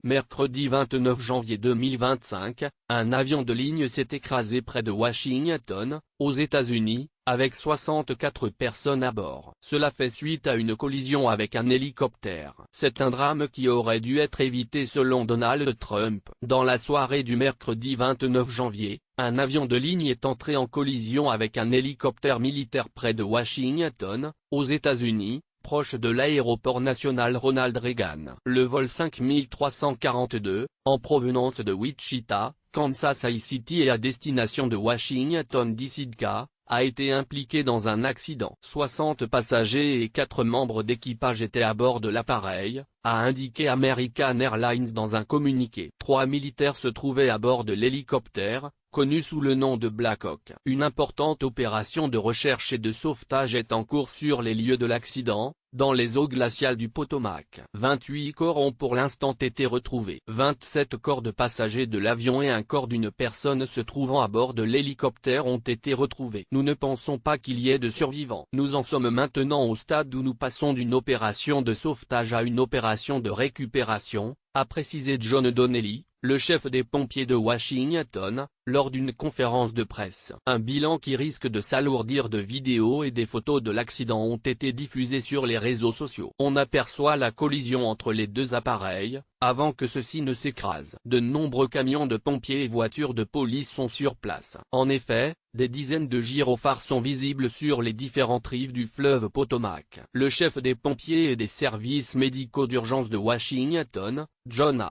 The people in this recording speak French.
Mercredi 29 janvier 2025, un avion de ligne s'est écrasé près de Washington, aux États-Unis, avec 64 personnes à bord. Cela fait suite à une collision avec un hélicoptère. C'est un drame qui aurait dû être évité selon Donald Trump. Dans la soirée du mercredi 29 janvier, un avion de ligne est entré en collision avec un hélicoptère militaire près de Washington, aux États-Unis, proche de l'aéroport national Ronald Reagan. Le vol 5342, en provenance de Wichita, Kansas City et à destination de Washington DC, a été impliqué dans un accident. 60 passagers et 4 membres d'équipage étaient à bord de l'appareil, a indiqué American Airlines dans un communiqué. 3 militaires se trouvaient à bord de l'hélicoptère, connu sous le nom de Black Hawk. Une importante opération de recherche et de sauvetage est en cours sur les lieux de l'accident, dans les eaux glaciales du Potomac. 28 corps ont pour l'instant été retrouvés. 27 corps de passagers de l'avion et un corps d'une personne se trouvant à bord de l'hélicoptère ont été retrouvés. Nous ne pensons pas qu'il y ait de survivants. Nous en sommes maintenant au stade où nous passons d'une opération de sauvetage à une opération de récupération, a précisé John Donnelly, le chef des pompiers de Washington, lors d'une conférence de presse. Un bilan qui risque de s'alourdir de vidéos et des photos de l'accident ont été diffusées sur les réseaux sociaux. On aperçoit la collision entre les deux appareils, avant que ceux-ci ne s'écrasent. De nombreux camions de pompiers et voitures de police sont sur place. En effet, des dizaines de gyrophares sont visibles sur les différentes rives du fleuve Potomac. Le chef des pompiers et des services médicaux d'urgence de Washington, John A.